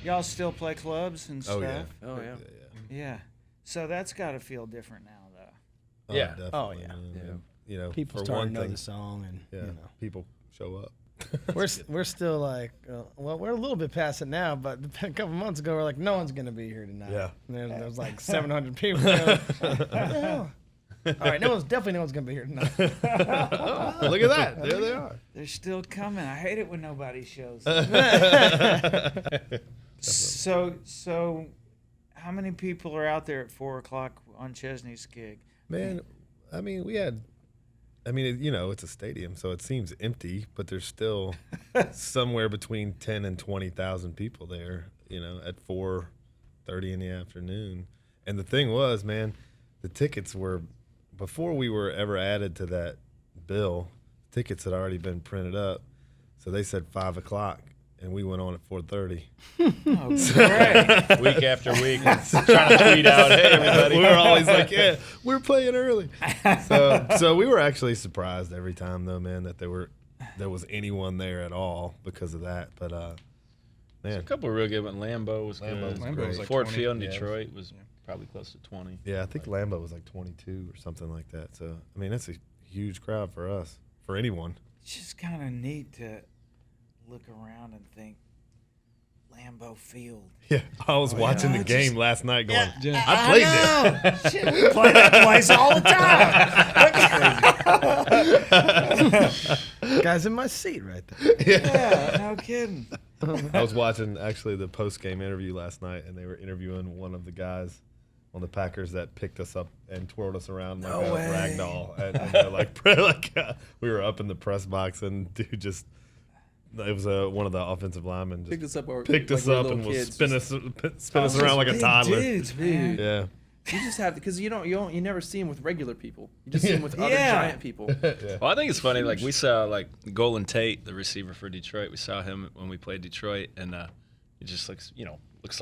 Y'all still play clubs and stuff? Oh yeah. Oh yeah. Yeah. So that's got to feel different now, though. Yeah. Definitely. Oh, yeah. Man. You know, People for starting one to know thing, the song, and yeah, you know. people show up. We're still like, well, we're a little bit past it now, but a couple months ago, we're like, no one's gonna be here tonight. Yeah. And there's like 700 people. What the hell? All right, no one's gonna be here tonight. Look at that. There they are. They're still coming. I hate it when nobody shows up. So, how many people are out there at 4:00 on Chesney's gig? Man, I mean, it's a stadium, so it seems empty, but there's still somewhere between 10 and 20,000 people there, at 4:30 in the afternoon. And the thing was, man, the tickets were, before we were ever added to that bill, tickets had already been printed up. So they said 5:00, and we went on at 4:30. Oh, great. Week after week, trying to tweet out, hey, everybody. We were always like, yeah, we're playing early. So we were actually surprised every time, though, man, that there was anyone there at all because of that. But, man. A couple of real good ones. Lambeau was good. Lambeau was like Ford 20, Field in yeah. Detroit was probably close to 20. Yeah, I think Lambeau was like 22 or something like that. So, I mean, that's a huge crowd for us, for anyone. It's just kind of neat to look around and think, Lambeau Field. Yeah, I was watching the game last night going, Yeah. I played there. Shit, we play that place all the time. Guy's in my seat right there. Yeah, no kidding. I was watching actually the post-game interview last night, and they were interviewing one of the guys on the Packers that picked us up and twirled us around like a rag doll. And they're like, we were up in the press box, and dude just, it was one of the offensive linemen just Picked us up, and was spin us around like a toddler. Dudes, man. Yeah. You just have because you never see them with regular people. You just see them with other giant people. Well, I think it's funny. Like we saw Golden Tate, the receiver for Detroit. We saw him when we played Detroit, and he just looks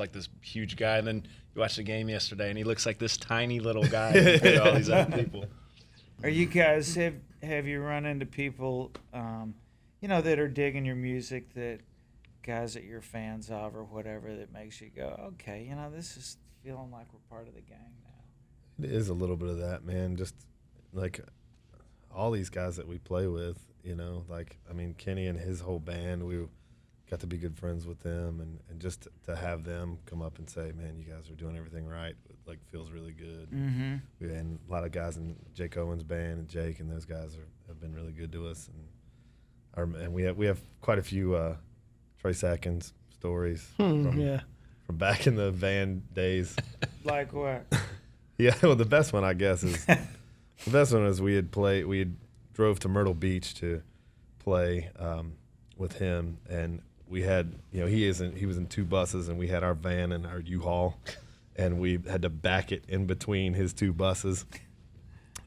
like this huge guy. And then you watch the game yesterday, and he looks like this tiny little guy compared to all these other people. Are you guys have you run into people, that are digging your music, that guys that you're fans of or whatever, that makes you go, okay, this is feeling like we're part of the gang now? It is a little bit of that, man. Just like all these guys that we play with, Kenny and his whole band, we got to be good friends with them, and just to have them come up and say, man, you guys are doing everything right, feels really good. Mm-hmm. And a lot of guys in Jake Owen's band, and Jake and those guys have been really good to us, and we have quite a few Trace Adkins stories from back in the van days. Like what? Yeah, well, the best one, I guess, is we had drove to Myrtle Beach to play with him, and we had, he was in two buses, and we had our van and our U-Haul, and we had to back it in between his two buses.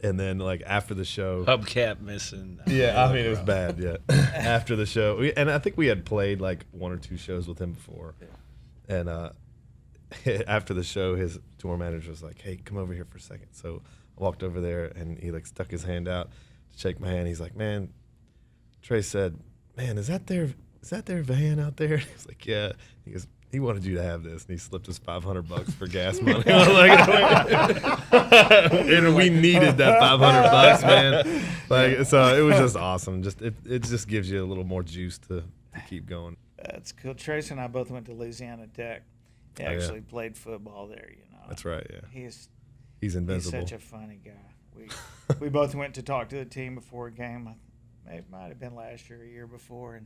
And then, after the show, Hubcap missing. Yeah, I mean, it was bad. Yeah, after the show, and I think we had played one or two shows with him before, and after the show, his tour manager was like, "Hey, come over here for a second." So I walked over there, and he stuck his hand out to shake my hand. He's like, "Man," Trace said, "Man, is that their van out there?" He's like, "Yeah." He goes, "He wanted you to have this," and he slipped us $500 for gas money. And we needed that $500, man. So it was just awesome. It just gives you a little more juice to keep going. That's cool. Trace and I both went to Louisiana Tech. He actually played football there. That's right. Yeah. He's invincible. He's such a funny guy. We both went to talk to the team before a game. It might have been last year or a year before,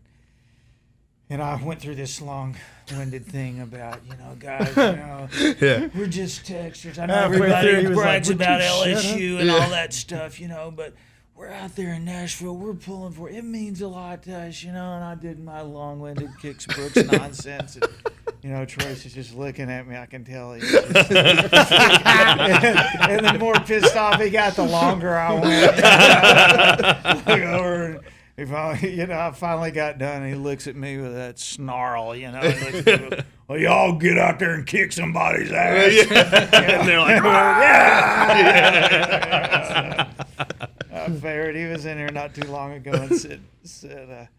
and I went through this long-winded thing about, guys, we're just texters. I know everybody brags about LSU and all that stuff, but we're out there in Nashville. We're pulling for it. It means a lot to us, and I did my long-winded Kix Brooks nonsense. And, Trace is just looking at me. I can tell he's just and the more pissed off he got, the longer I went. Look over and he finally, I finally got done. And he looks at me with that snarl, He looks at me with, well, y'all get out there and kick somebody's ass. And they're like, I figured he was in here not too long ago and said I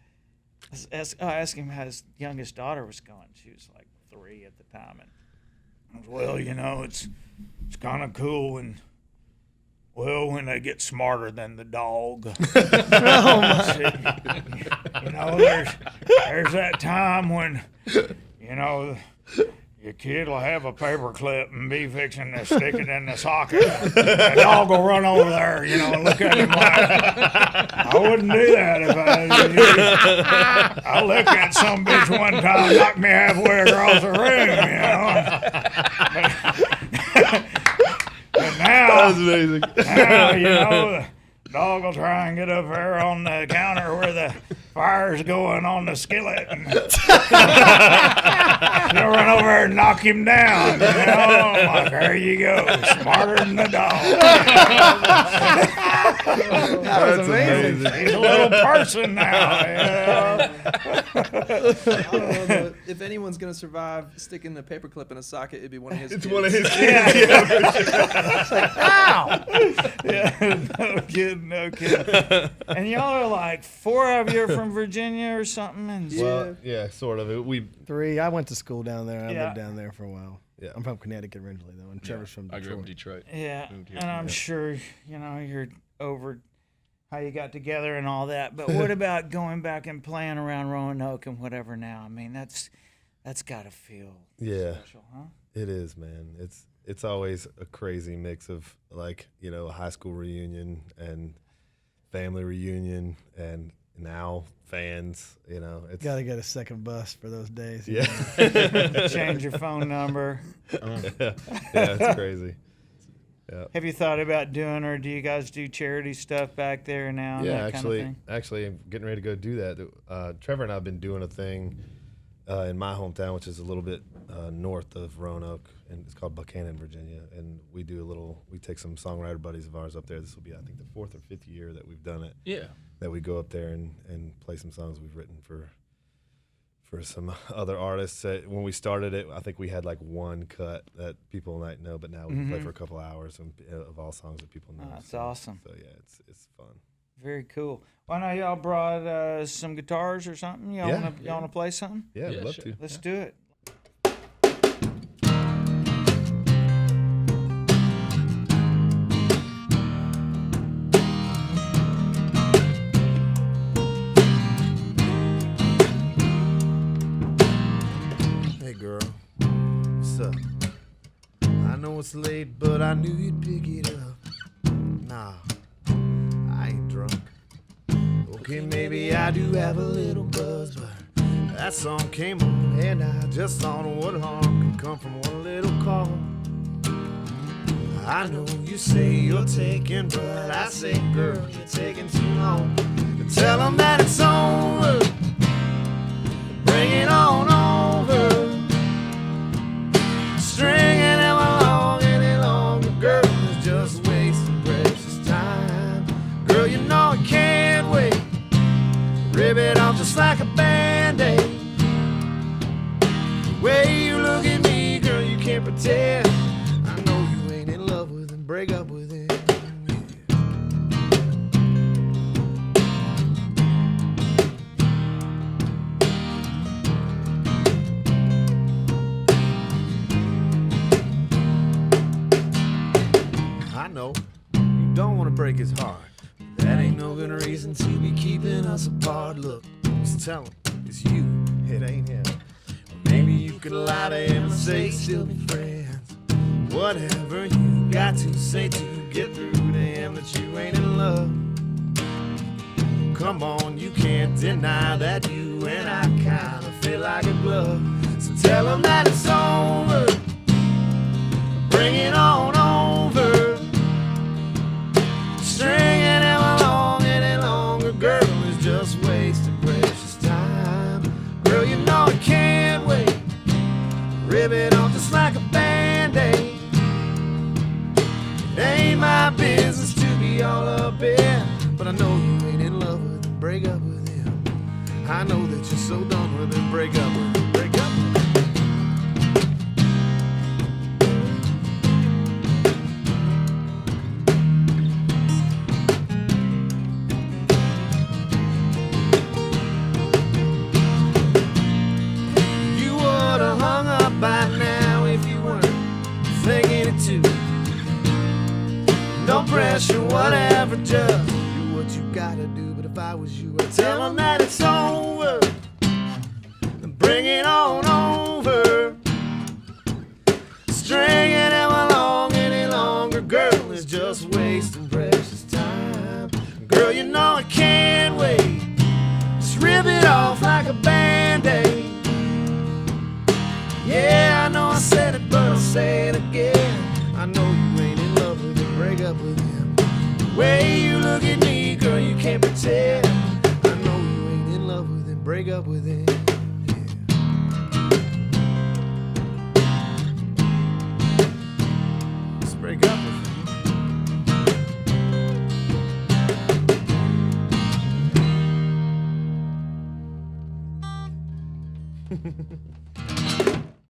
asked him how his youngest daughter was going. She was like 3 at the time, and I was, well, you know, it's kind of cool when they get smarter than the dog. You know, there's that time when, you know, your kid will have a paper clip and be fixing to stick it in the socket. The dog will run over there, you know, and look at him like, I wouldn't do that if I was you. I looked at some bitch one time, knocked me halfway across the room, you know. But now, That was amazing. now, you know, the dog will try and get up there on the counter where the fire's going on the skillet, and you'll run over there and knock him down. You know, I'm like, there you go, smarter than the dog. That was amazing. He's a little person now. You know? I don't know if anyone's gonna survive sticking the paperclip in a socket, it'd be one of his. It's kids. one of his kids. Yeah, no kidding. And y'all are like 4 of you are from Virginia or something. And Well, yeah, sort of. We 3. I went to school down there. I Yeah. lived down there for a while. Yeah. I'm from Connecticut originally, though, and Trevor's from I Detroit. grew up in Detroit. yeah, Moved here and from I'm there. sure you know you're over how you got together and all that. But what about going back and playing around Roanoke and whatever now? I mean, that's got to feel special, huh? It is, man. It's always a crazy mix of, like, you know, a high school reunion and family reunion and now fans, you know. It's Got to get a second bus for those days. yeah. Change your phone number. Yeah, it's crazy. Yeah. Have you thought about doing, or do you guys do charity stuff back there now? and Yeah, that kind of thing? actually, I'm getting ready to go do that. Trevor and I have been doing a thing in my hometown, which is a little bit north of Roanoke, and it's called Buchanan, Virginia. And we take some songwriter buddies of ours up there. This will be, I think, the 4th or 5th year that we've done it. Yeah. That we go up there and play some songs we've written for some other artists. When we started it, I think we had like one cut that people might know, but now we can play for a couple hours of all songs that people know. That's awesome. So yeah, it's fun. Very cool. Well, I know y'all brought some guitars or something. Y'all Yeah. wanna play something? Yeah, Yeah, I'd love sure. to. Let's do it. Hey girl, what's up? I know it's late, but I knew you'd pick it up. Nah, I ain't drunk. Okay, maybe I do have a little buzz, but that song came on, and I just thought what harm could come from one little call. I know you say you're taking, but I say, girl, you're taking too long. Tell them that it's over. Bring it on over. Stringing them along any longer, girl, is just wasting precious time. Girl, you know I can't wait. Rip it off just like a Band-Aid. The way you look at me, girl, you can't pretend. I know you ain't in love with him, break up with him. I know you don't want to break his heart. That ain't no good reason to be keeping us apart. Look, just tell him it's you, it ain't him. Or maybe you could lie to him and say still be friends. Whatever you got to say to get through to him that you ain't in love. Come on, you can't deny that you and I kinda feel like a glove. So tell him that it's over. Bring it on over. Stringing him along any longer, girl, is just wasting precious time. Girl, you know I can't wait. Rip it off just like a Band-Aid. It ain't my business to be all up in, but I know you ain't in love with him, break up with him. I know that you're so done with him, break up with him, break up with him. You would've hung up special, whatever, just do what you gotta do. But if I was you, I'd tell them that it's over. Bring it on over. Stringing them along any longer, girl, is just wasting precious time. Girl, you know I can't wait. Just rip it off like a Band-Aid. Yeah, I know I said it, but I'll say it again. I know you ain't in love with him, break up with him. The way you look at me, girl, you can't pretend. I know you ain't in love with him, break up with him. Break up with him.